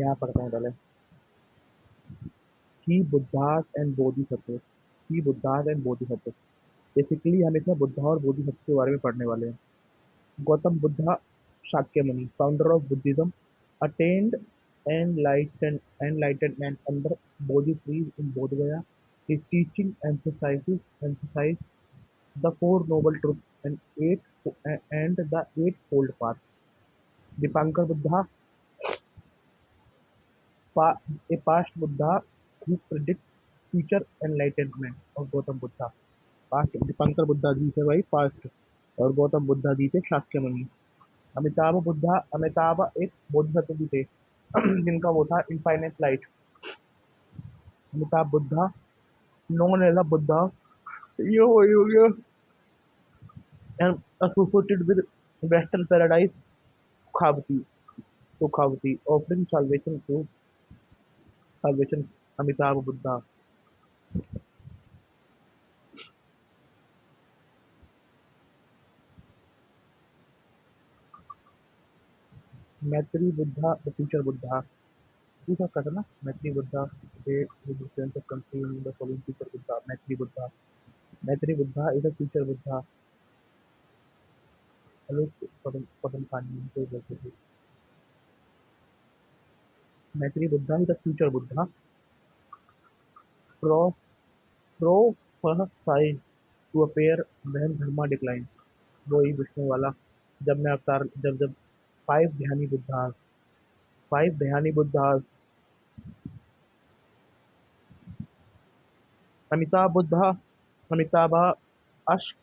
यहाँ पढ़ते हैं पहले। की बुद्धास एंड बोधिसत्व। की बुद्धास एंड बोधिसत्व। बेसिकली हम इसमें बुद्धा और बोधिसत्व के बारे में पढ़ने वाले हैं। Gautam Buddha Shakyamuni, founder of Buddhism, attained enlightenment under Bodhi trees in Bodh Gaya. His teaching emphasized the Four Noble Truths and the Eightfold Path. Dipankar Buddha, a past Buddha who predicts future enlightenment of Gautam Buddha. Past Dipankar Buddha ji थे भाई, past. और गौतम बुद्धा जी थे शाक्यमुनि। अमिताभ एक बोधिसत्व भी थे जिनका वो था infinite light. Amitabh Buddha, known as a Buddha, yo and associated with Western paradise Khavati, to Khavati, offering salvation, Amitabh Buddha. Maitri Buddha, the future Buddha. पूछा था ना, मैत्री Buddha, they represent the country in the following future Buddha, मैत्री बुद्धा। मैत्री Buddha is a future Buddha। आलोक पदम पानी को बोलते थे। मैत्री Buddha is a future Buddha, pro prophesied to appear when Dharma declined। वही विष्णु वाला, जब मैं अवतार, जब फाइव ध्यानी बुद्धास। अमिताभ बुद्धा, अमिताभ अश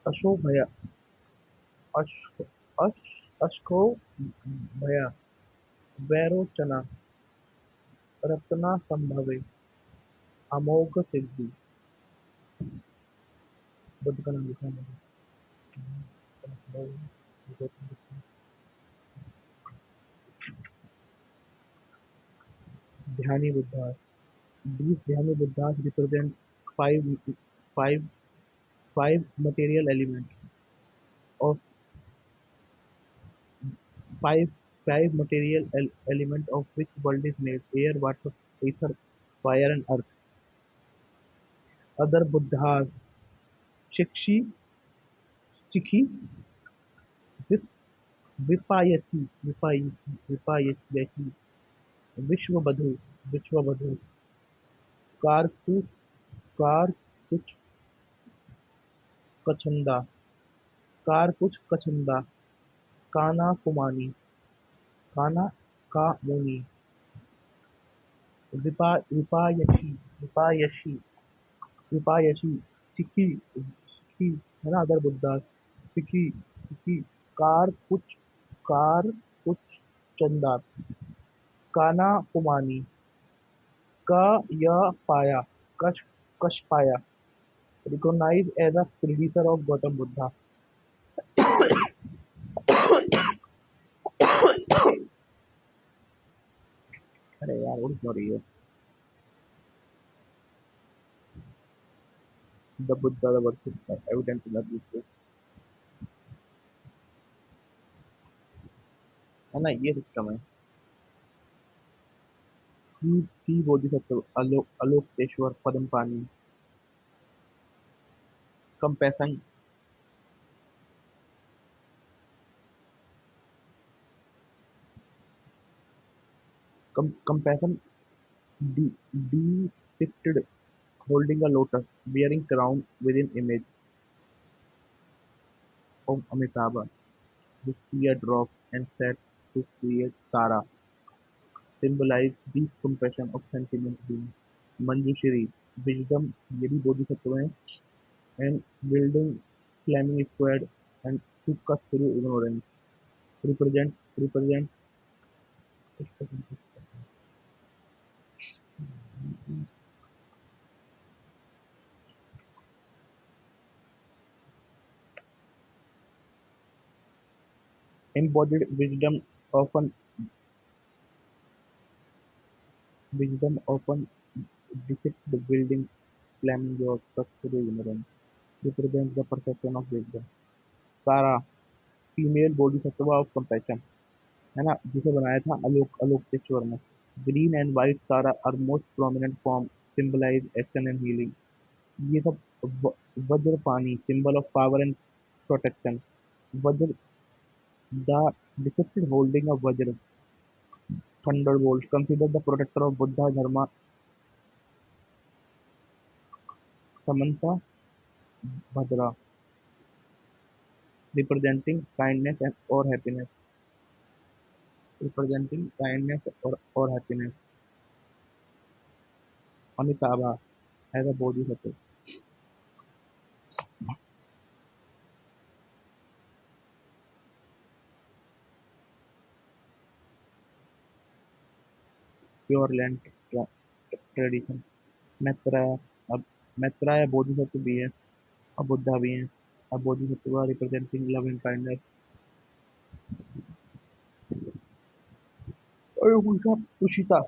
अशो भया, अश अश अशको भया, वैरोचना, रत्ना संभवे, अमोघ सिद्धि। बुद्ध का नाम लिखा है मैंने। ध्यानी Buddha. These Dhyani Buddhas represent five, five, five material elements of five, five material element of which world is made: air, water, ether, fire, and earth. Other Buddhas: Shikshi, Shikhi, Vip- Vipayasi, Vishwabadhu, Vishwabadhu, Karku, Karkuch Kachanda, Karkuch Kachanda, Kana Kumani, Kana Kamuni, विपायशी, विपायशी, विपायशी, सिखी, सिखी है ना, other Buddha, सिखी, सिखी, car कुछ, car कुछ चंदा, काना कुमानी, क य पाया, कश कश पाया, recognized as a predecessor of Gautam Buddha। अरे यार उड़ क्यों रही है। The Buddha the worship evidence in the, है ना, ये सिस्टम है। की बोधिसत्व, आलोकेश्वर, पद्म पानी, compassion, compassion, depicted holding a lotus, wearing crown within image of Amitabha, who see a drop and set to create Tara, symbolize deep compassion of sentient being। Manjushri, wisdom, ये भी बोधिसत्व हैं, and building flaming squared and took us through ignorance, represent embodied wisdom often depicts the building flaming your trust through ignorance, represents the perfection of wisdom। Tara, female bodhisattva of compassion, है ना, जिसे बनाया था आलोकेश्वर ने। Green and white Tara are most prominent form, symbolize action and healing. ये सब Vajrapani, symbol of power and protection. Vajra, the depicted holding a vajra, thunderbolt, considered the protector of Buddha Dharma, Samanta Bhadra, representing kindness and or happiness, representing kindness or happiness. Amitabha as a bodhisattva, pure land tradition. Maitreya, अब मैत्रेय बोधिसत्व भी है, अब बुद्धा भी है। अब Bodhisattva representing love and kindness. और दूसरा Tushita,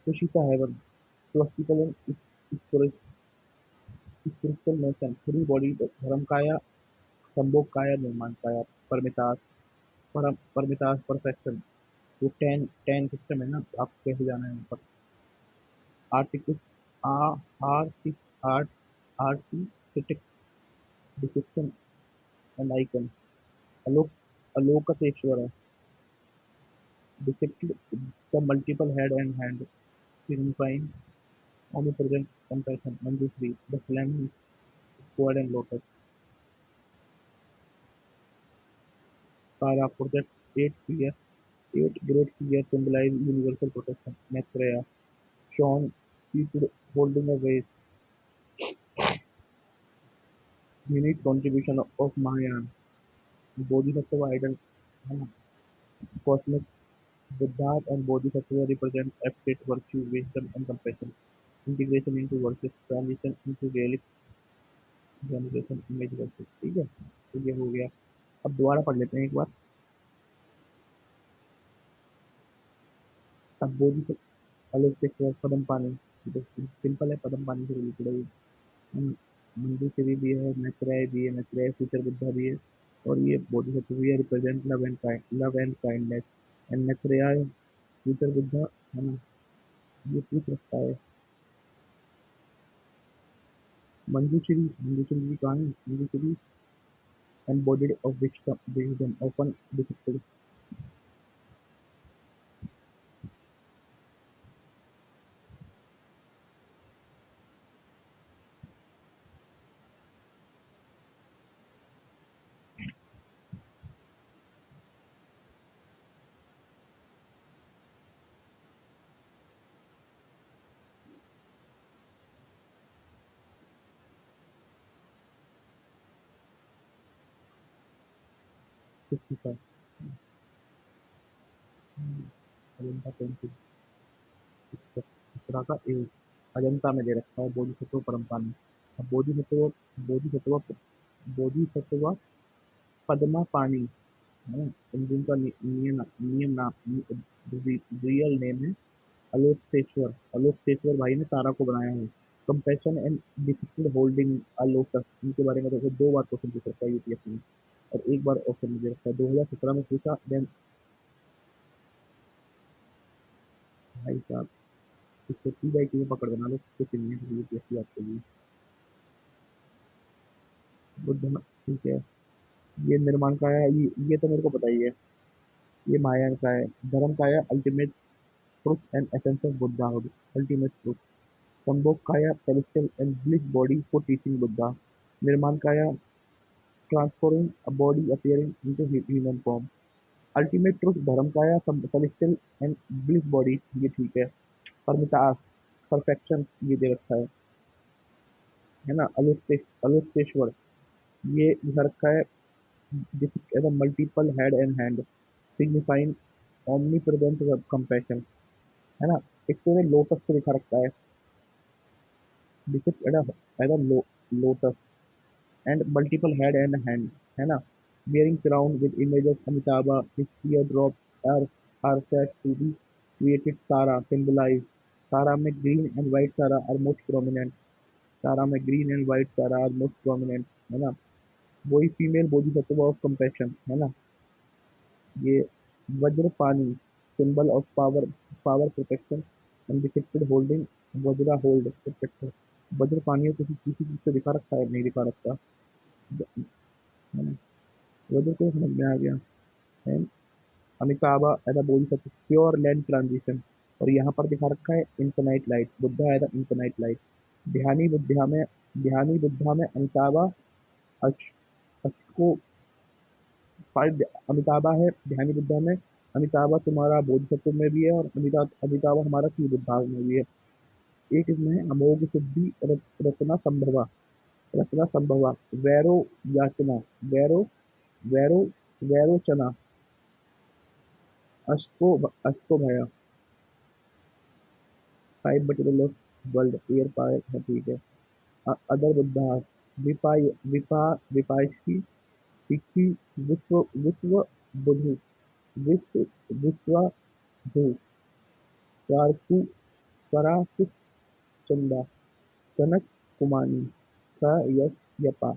Tushita heaven, philosophical and spiritual nation, three body, धर्म काया, संभोग काया, निर्माण काया, परमितास, परमितास परफेक्शन। वो टेन टेन सिस्टम है ना, आपको कैसे जाना है यहाँ पर। आर्टिक आर्टिक art artistic description and icon. आलोक, आलोकतेश्वर depicted the multiple head and hand, signifying omnipresent compassion. Manjushri, the flaming sword and lotus. Kara project eight fear, eight great fear symbolize universal protection. Maitreya, shown seated holding a vase, unique contribution of Mahayana. Bodhisattva idol, है ना, cosmic Buddha and Bodhisattva represent abstract virtue, wisdom and compassion. Integration into verses, transition into relic, generation image verses। ठीक है, तो ये हो गया। अब दोबारा पढ़ लेते हैं एक बार। अब बोधिसत्व आलोकेश्वर पदम पानी, सिंपल है, पदम पानी से रिलेटेड है ये। मंजूश्री भी है, मैत्रेय भी है, मैत्रेय फ्यूचर बुद्धा भी है। और ये बोधिसत्व भी है, represent love and kindness. And Maitreya future Buddha, है ना, ये पूछ रखता है। मंजूश्री, मंजूश्री जी कहाँ है? Manjushri embodied of wisdom often depicted। 55 Ajanta pencil, चित्रा का एक अजंता में दे रखा है बोधिसत्व परंपरा में। अब बोधिसत्व बोधिसत्व पद्मा पानी, है ना, जिनका नियम नियम नाम रियल नेम है आलोकेश्वर। आलोकेश्वर भाई ने तारा को बनाया है। Compassion and difficult holding a lotus, इनके बारे में देखो, दो बार क्वेश्चन पूछ रखा है यूपीएससी में, और एक बार ऑप्शन में दे रखा है। 2017 में पूछा, देन भाई साहब, इसको टी बाई में पकड़ बना लो, कुछ नहीं है यूपीएससी आपके लिए। बुद्ध, ठीक है। ये निर्माण का है, ये तो मेरे को पता ही है। ये महायान का है। धर्म का है, ultimate truth and essence of Buddhahood, ultimate truth. संभोग celestial and bliss body for teaching Buddha। Nirmanakaya, transforming a body appearing into human form। Ultimate truth धर्मकाया, celestial and bliss body, ये ठीक है। परमिता, परफेक्शन, ये दे रखा है ना। अलोकेश्वर, ये लिखा रखा है, as a multiple head and hand, signifying omnipresence of compassion, है ना। एक तो लोटस को लिखा रखा है, depict as a lotus and multiple head and hand, है ना। Wearing crown with images Amitabha, his teardrops are said to be created Tara, symbolize। तारा में green and white Tara are most prominent। तारा में green and white Tara are most prominent, है ना। वही female Bodhisattva of compassion, है ना। ये Vajrapani, symbol of power, power protection, and depicted holding Vajra hold protector. Vajrapani को किसी किसी चीज से दिखा रखा है, नहीं दिखा रखा है ना। वज्र को समझ में आ गया है। अमिताभा ऐसा बोल सकते प्योर लैंड ट्रांजिशन। और यहाँ पर दिखा रखा है इन्फिनाइट लाइट, बुद्धा है इन्फिनाइट लाइट। ध्यानी बुद्धा में ध्यानी बुद्धा में अमिताभा अश, अशको फाइव अमिताभा है ध्यानी बुद्धा में। अमिताभा तुम्हारा बोधिसत्व में भी है, और अमिताभा हमारा की बुद्धा में भी है। एक इसमें है अमोघ सिद्धि रत्ना संभवा, रत्ना संभवा, वैरो याचना, वैरो वैरो वैरोचना, अश्को भया, five material of world, air power है, ठीक है। अदर बुद्धा विपाय विपायशी सिक्खी, विश्व विश्व बुधु, विश्व विश्वाधु, कारकु कराकुस चंदा, कनक कुमानी, स यश यपा,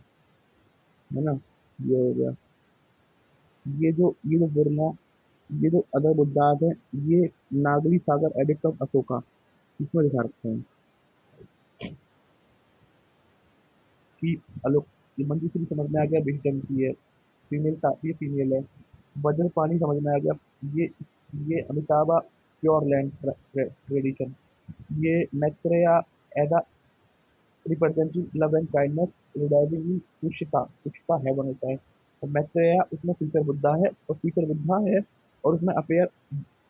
है ना। ये हो गया। ये जो बुरना, ये जो अदर बुद्धास है, ये नागरी सागर एडिक्ट ऑफ अशोका, इसमें दिखा रखते हैं कि आलोक। ये मंजूश्री समझ में आ गया, विजडम की है, फीमेल का, ये फीमेल है। वज्रपाणी समझ में आ गया। ये ये अमिताभा प्योर लैंड ट्रेडिशन। ये मैत्रेया एदा representing love and kindness, residing Tushita, Tushita heaven होता है। और मैत्रेया उसमें फ्यूचर बुद्धा है, और फ्यूचर बुद्धा है, और उसमें अपेयर,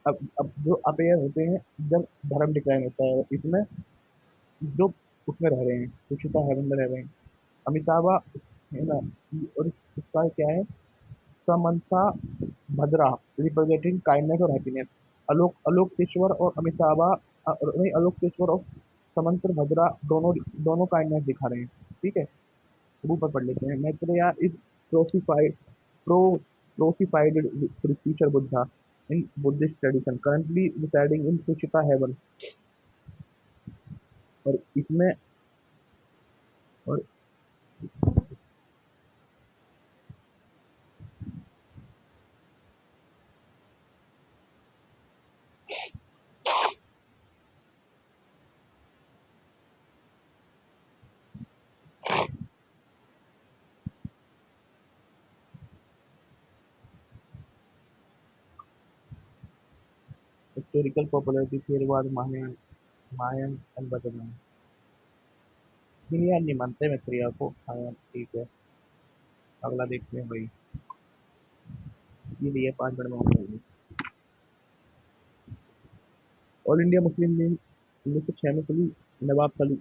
अब जो अपेयर होते हैं जब धर्म डिक्लाइन होता है, इसमें जो उसमें रह रहे हैं, तुष्यता हेवन में रह रहे हैं। अमिताभा है ना। और इसका क्या है, समंता भद्रा रिप्रेजेंटिंग काइंडनेस और हैप्पीनेस। अलोकेश्वर और अमिताभा नहीं, अलोकेश्वर और समंत्र भद्रा दोनों दोनों काइंडनेस दिखा रहे हैं, ठीक है। ऊपर पढ़ लेते हैं। Maitreya is prophesied pro prophesied future Buddha in Buddhist tradition, currently residing in सुचिता हेवन। और इसमें और हिस्टोरिकल पॉपुलरिटी, फिर बाद मायन मायन एंड बदलना। नहीं मानते मैत्रेया को, हाँ ठीक है। अगला देखते हैं भाई। ये लिए 5 मिनट में हो जाएगी। ऑल इंडिया मुस्लिम लीग 1906 में खुली। नवाब सली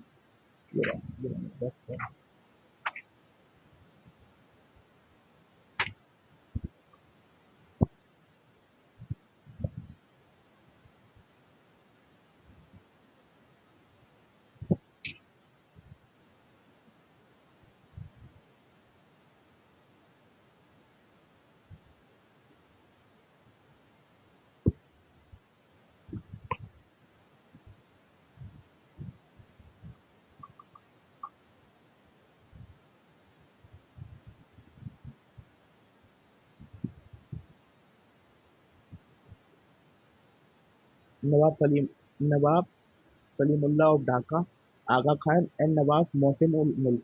ये रहा, ये रहा, बस है। Nawab Salim Nawab Salimullah of Dhaka, Aga Khan and Nawab Mohsin ul Mulk.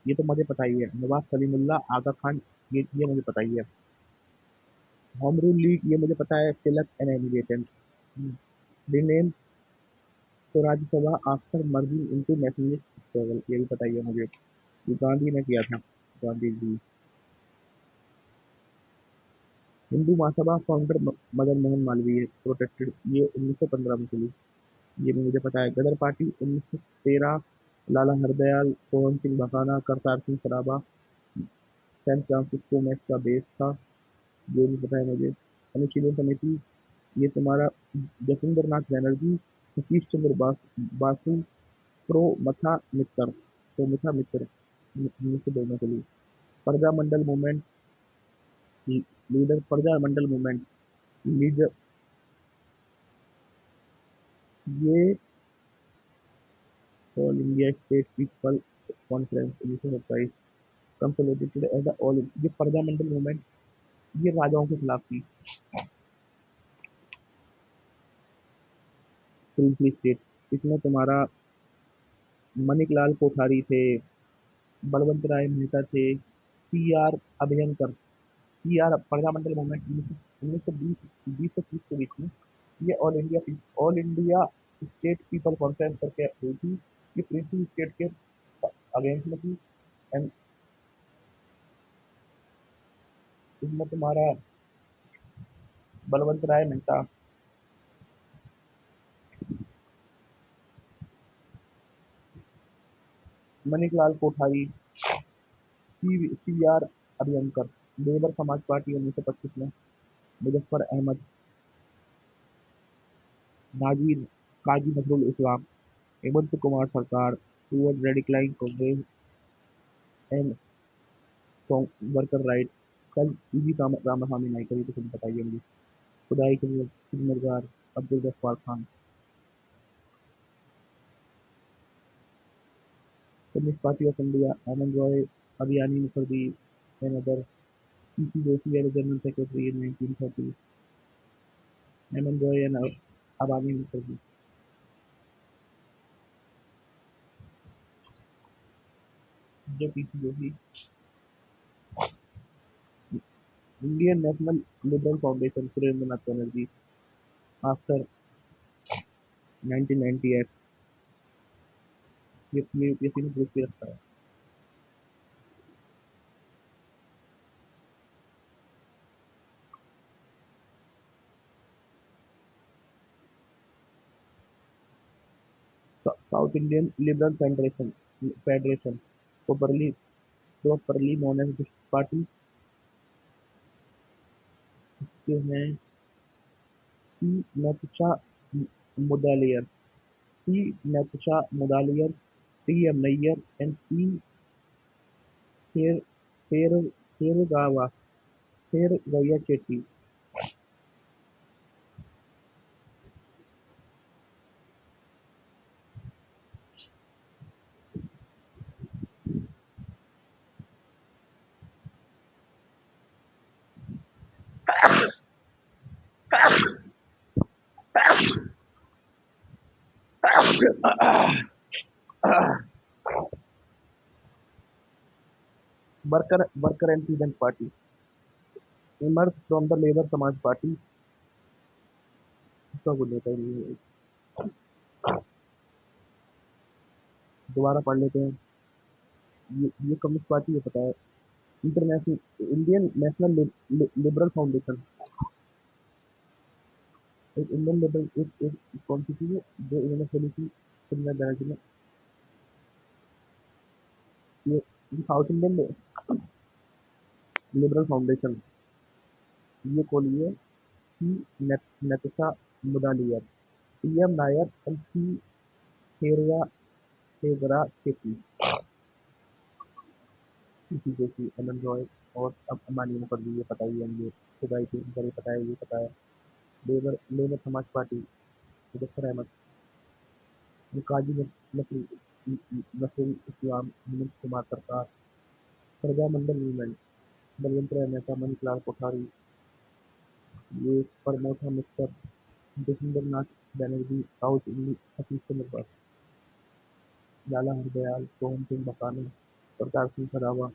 ये तो मुझे पता ही है, नवाब सलीमुल्लाह, आगा खान, ये मुझे पता ही है। होम रूल लीग ये मुझे पता है, तिलक एंड एमिलिएटेंट। रिनेम तो Rajya Sabha after merging into nationalist struggle, ये भी पता ही है मुझे। ये गांधी ने किया था, गांधी जी। हिंदू महासभा फाउंडर मदन मोहन मालवीय, प्रोटेक्टेड, ये 1915 में खुली, ये भी मुझे पता है। गदर पार्टी 1913, लाला हरदयाल, सोहन सिंह भखाना, करतार सिंह सराभा, सैन फ्रांसिस्को में इसका बेस था, ये भी पता है मुझे। अनुशीलन समिति ये तुम्हारा जसविंद्र नाथ बनर्जी, सतीश चंद्र बासु, प्रो मथा मित्तर, तो मथा मित्र 1902 में चली। प्रजा Mandal movement leader, Praja Mandal movement leader, ये all India state people Conference 1927, consolidated as all. ये प्रजा मंडल मूवमेंट ये राजाओं के खिलाफ थी, प्रिंसली स्टेट। इसमें तुम्हारा मणिकलाल कोठारी थे, बलवंत राय मेहता थे, C R Abhyankar, C R Prajamandal movement 1920 से 20 के बीच में। ये all India state people conference करके हुई थी। ये प्रिंसली स्टेट के अगेंस्ट में थी। एंड इसमें तुम्हारा Balwant Rai Mehta, Manilal Kothari, C R Abhyankar, labour Samaj party 1925 में, मुजफ्फर अहमद, नाजीर काजी Nazrul Islam, Hemant Kumar Sarkar, toward radicalise Congress and worker right. कल ईवी रामास्वामी नायकर, ये तो तुम्हें बताइए मुझे। Khudai Khidmatgar, Abdul Ghaffar Khan, communist party of India, Anand Roy, अभियानी Mukherjee and other, P C Joshi as general secretary in 1930, Anand Roy and Abani Mukherjee. जो P C Joshi, Indian national liberal foundation, Surendranath Banerjee, after 1998, ये यूपीएससी ने पूछ के रखा है। South Indian liberal federation, properly known as party के हैं C Natesa Mudaliar, T M Nair and C शेर शेर शेरगावा शेरगैया Chetty. Worker and peasant party, emerge from the labour Samaj party. इसका कुछ होता ही नहीं है। दोबारा पढ़ लेते हैं। ये कम्युनिस्ट पार्टी है, पता है। International Indian national liberal foundation, एक इंडियन लिबरल एक कौन सी चीज है जो इन्होंने खोली थी इंदिरा गांधी ने। ये साउथ इंडियन लिबरल फाउंडेशन, ये खोली है C Natesa Mudaliar, T M Nair and C शेरया शेगरा खेती। इसी जोशी, एलन रॉय और अब अमानी मुखर्जी, ये पता ही है मुझे। खुदाई के ये पता है, ये पता है। Labour labour Samaj party, Muzaffar Ahmad, काजी नसरुल इस्लाम, हेमंत कुमार सरकार, प्रजामंडल मूवमेंट, बलवंत राय मेहता, मणिलाल कोठारी, ये परमोठा मिस्टर, जसविंदर नाथ बनर्जी, साउथ इंडी, सतीश चंद्र बस, लाला हरदयाल, सोहन सिंह मकानी, प्रताप सिंह सरावा।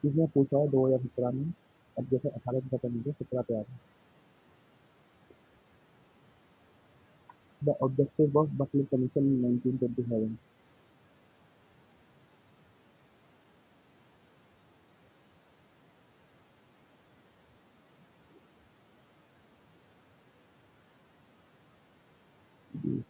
किसने पूछा है 2017 में? अब जैसे 18 की खत्म हो गई, 17 पे आ रहा है। The objective of Butler commission in 1927। जी,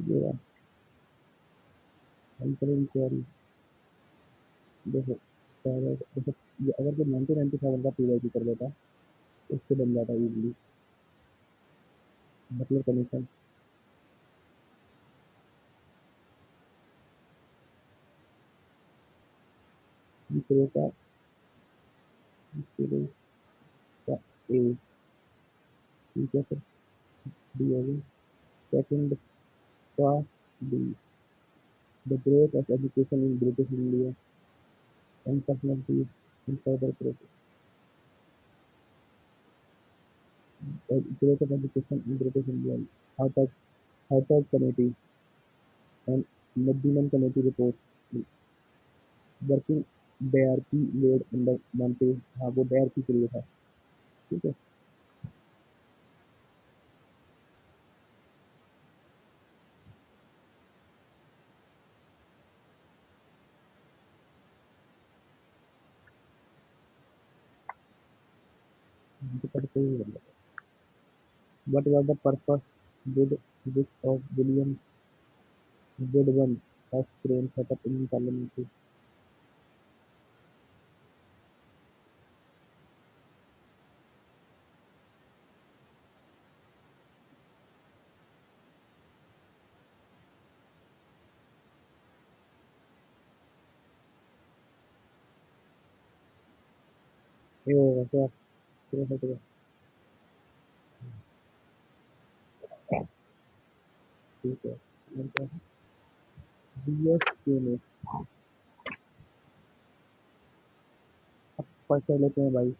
ये एंकर इंक्वायरी। देखो, पहले जैसे अगर कोई 1997 का पीवाईटी कर लेता, उससे बन जाता इजीली बटलर कमीशन। क्रेता का ए, ठीक है सर, डी हो गई। सेकंड का D, the growth of education in British India and personalities in further process. Growth of education in British India, Hartog committee and Muddiman committee report, working dyarchy led under Montagu. हाँ, वो dyarchy के लिए था। ठीक है। हमको पढ़ते ही बन जाता। What was the purpose with which of William Goodwin of crane set up in Parliament? ये वैसे आप पूरा सोच रहे। ठीक है। बीएसके में अब पढ़ते लेते हैं भाई।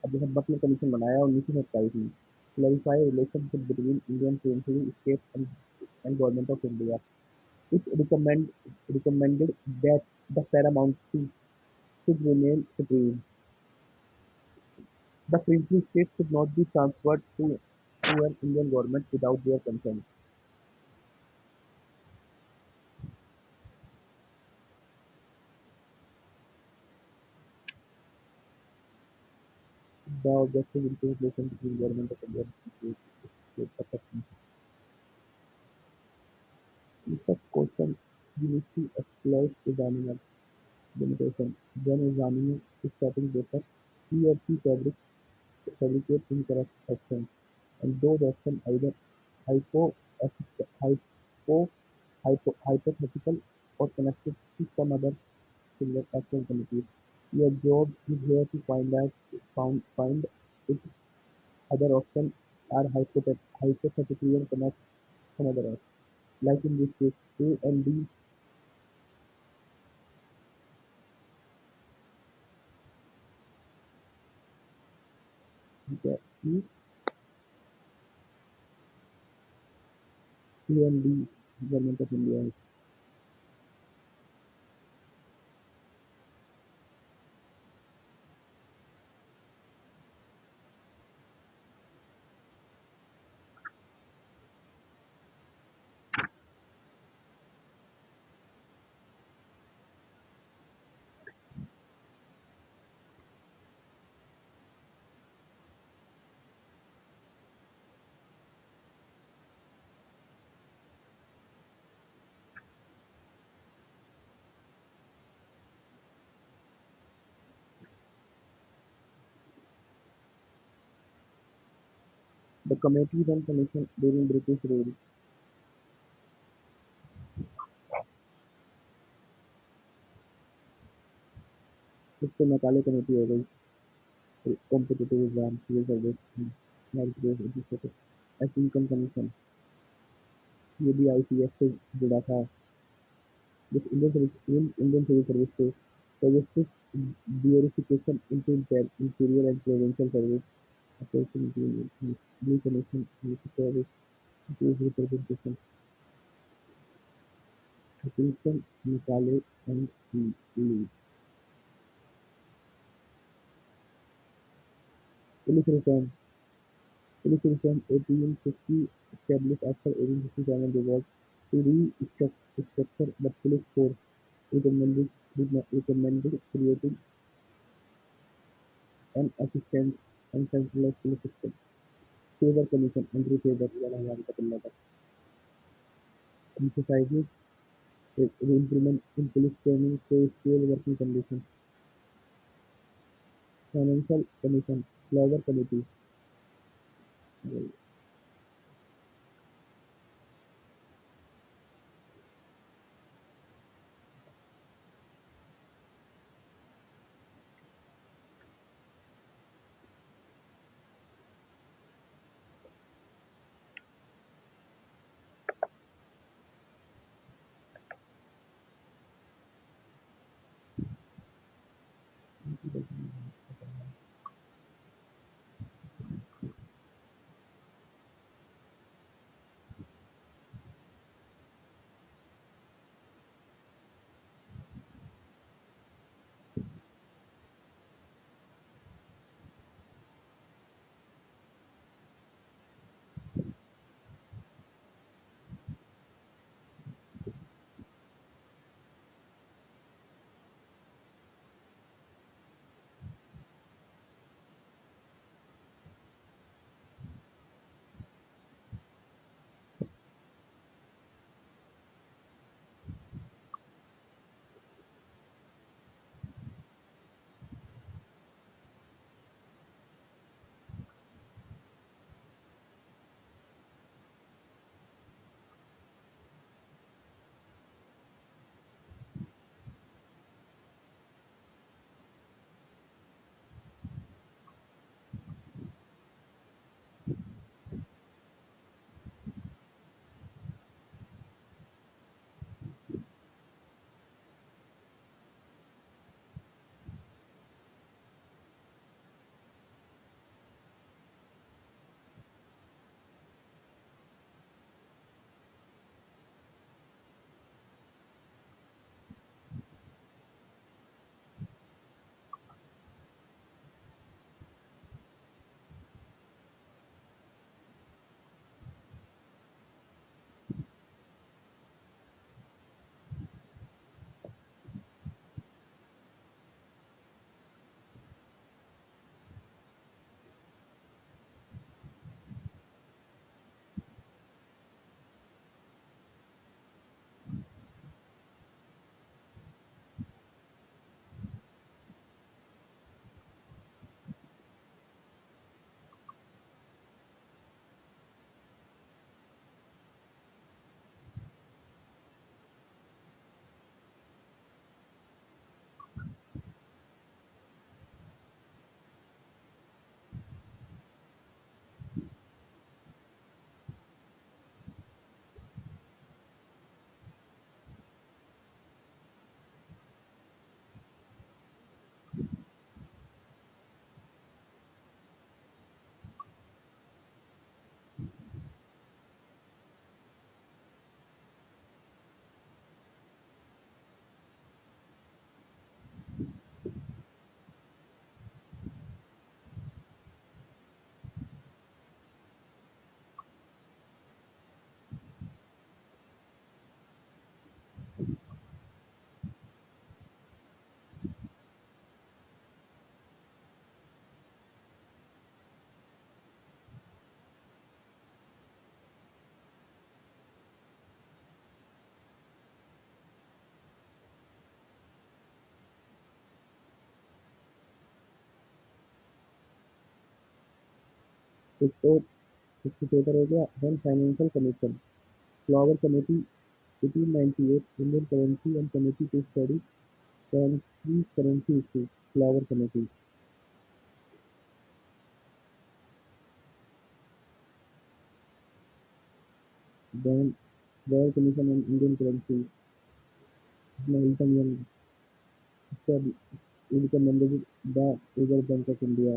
अब जैसे बटलर कमीशन बनाया 1927 में, clarify relationship between Indian principal state and government of India. It recommended that the paramount should remain supreme. The princely states should not be transferred to an Indian government without their consent. The objective includes relation between government of India and state affecting. In such questions, we need to exploit examiner limitation. When examiner is setting paper, he or she fabricates incorrect actions, and those actions either hypo, hypo, hypothetical or connected to some other similar action committees. Your job is here to find if other options are hypothetically and connect some other option. Like in this case, A and D, okay, C and D, Government of India. The committees and commission during British rule, इससे Macaulay committee हो गई, competitive exam, civil service, merit based education, income commission, ये भी ICS से जुड़ा था। This Indian Civil Service से suggested verification into interior and provincial service, Association Blue Commission with service Jewish representation, Atkinson, Nicole, and Lee. Police reform. Police reform 1850 established after 1857 revolt to restructure the police force, recommended creating an efficient and centralized police system. Faber Commission, Andrew Faber, emphasizes improvement in police training through skilled working conditions. Financial Commission, Flower Committee, एक तो इसके paper हो गया then financial commission flower committee 1898 Indian currency and committee to study currency issue flower committee then royal commission on Indian currency Hilton Young recommended the Reserve Bank of India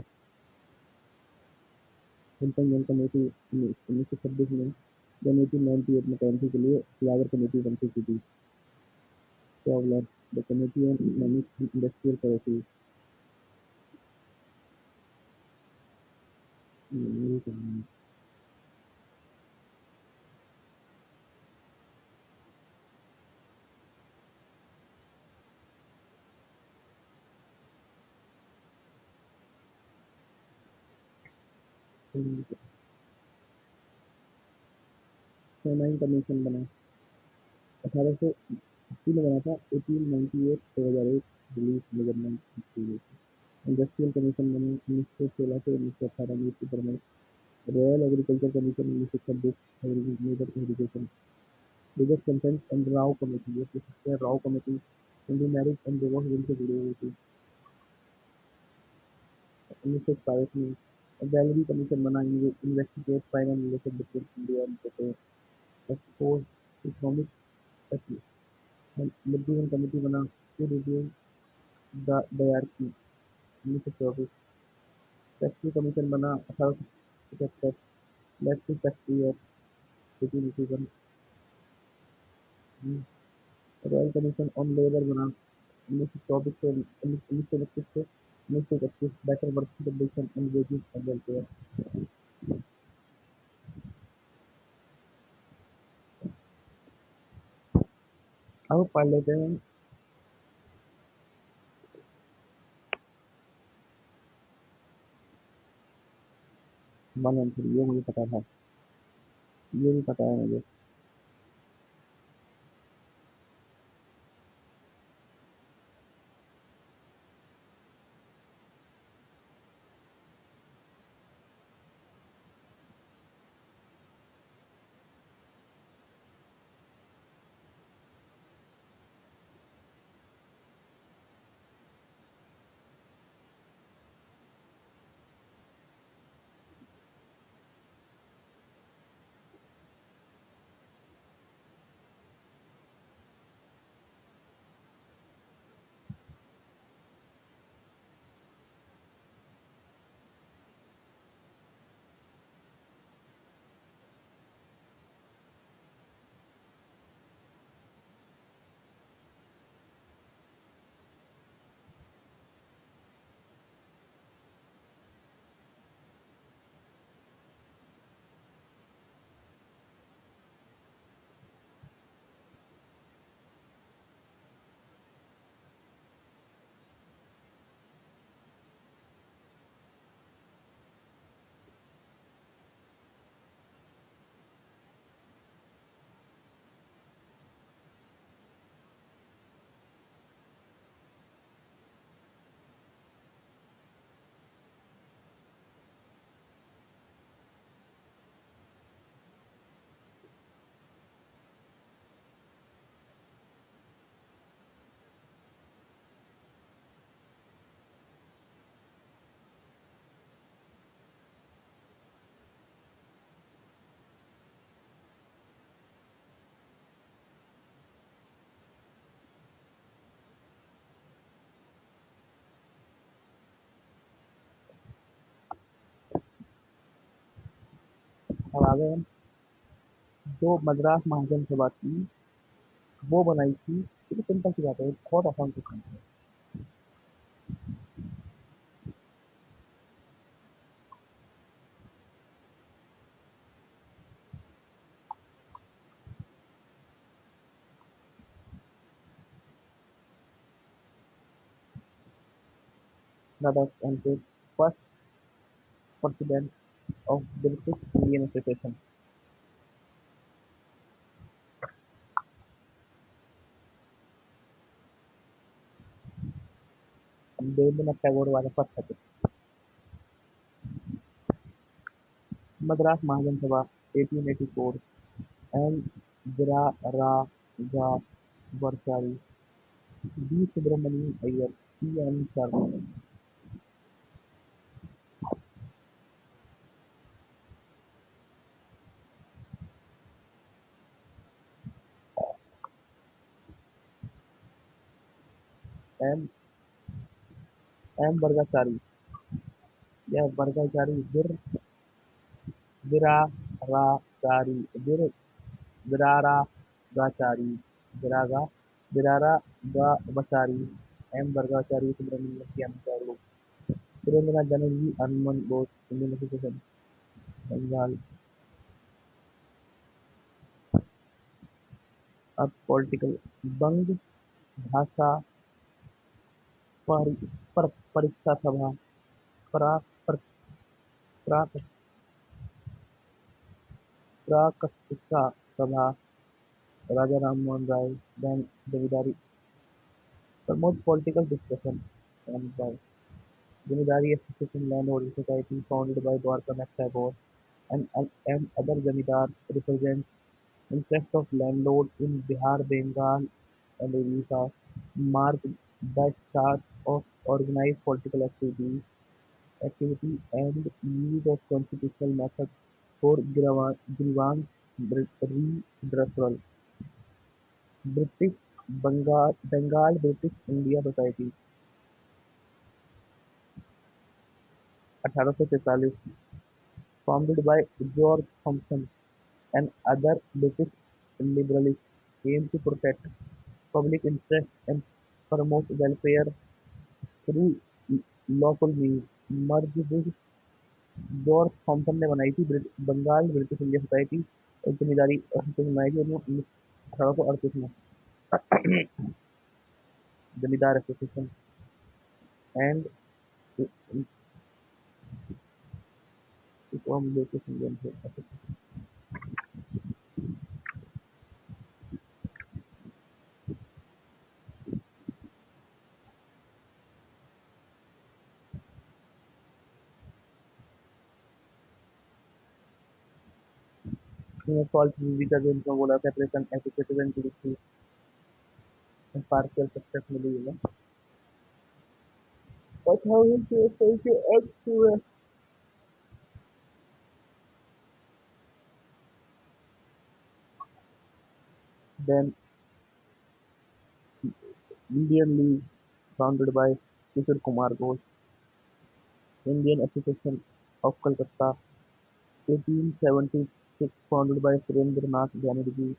Hilton John committee 1926 में, जन 1898 में currency के लिए flower committee बन चुकी थी। Traveller, the committee on economic and industrial policy. ये कहानी फेमाइन कमीशन बना 1880 में बना था, 1898 2001 रिलीज मेजरमेंट। इंडस्ट्रियल कमीशन बनी 1916 से 1918 में, इसकी प्रमुख royal agriculture commission 1926, agriculture irrigation. Biggest consent and Rao committee, ये पूछ सकते हैं, Rao committee Hindu marriage and divorce bill से जुड़ी हुई थी। 1927 में गैलरी कमीशन बना, investigate finance relation between India and Britain, expose economic. Muddiman committee बना to review the dyarchy 1924। Factory commission बना 1875, led to factory act 1881। Royal commission on labour बना 1924 से 1929 से 1931, better working condition and wages and welfare. अब पढ़ लेते हैं। One and three, ये मुझे पता था, ये भी पता है मुझे। अब आ गए हम, जो मद्रास महाजन सभा थी वो बनाई थी, ये सिंपल सी बात है, बहुत आसान क्वेश्चन है। Nadas and first president of British Indian Association। Debendranath Tagore वाला फर्स्ट है। मद्रास महाजन सभा 1884, एम रा, B Subramaniam Iyer, C N Sharma. M M वर्गाचारी, यह वर्गाचारी वीर विराराचारी विरारागाचारी विरागा विरारागावचारी एम वर्गाचारी सुब्रमण्यम चारू सुरेंद्रनाथ बनर्जी हनुमान बोस इंडियन एसोसिएशन बंगाल अब पॉलिटिकल बंग भाषा परीक्षा सभा प्रा प्र- प्रा- प्राकशिका सभा राजा Ram Mohan Roy then zamindari promote political discussion and by Zamindari Association Landholder Society founded by Dwarkanath Tagore and other zamindars represent interests of landlords in Bihar, Bengal and Odisha, marked by start of organized political activity and use of constitutional methods for grievance redressal. British Bengal British India Society 1843 founded by George Thompson and other British liberals aimed to protect public interest and promote welfare through lawful means. Merge bill George Thompson ने बनाई थी Bengal British India society और जमींदारी association बनाई थी उन्होंने 1838 में जमींदार association and British Indian solve visitor जिनको बोला separation associated and partial success मिली है but how is the up to then Indian League founded by Kishore Kumar Ghosh, Indian Association of Calcutta, 1876 founded by Surendranath Banerjee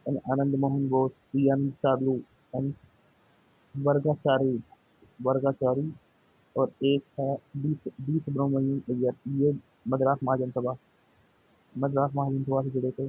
and Anand Mohan Bose, P.N. Chalu and वर्गाचारी वर्गाचारी और एक है D Subramaniam Iyer ये मद्रास महाजन सभा से जुड़े थे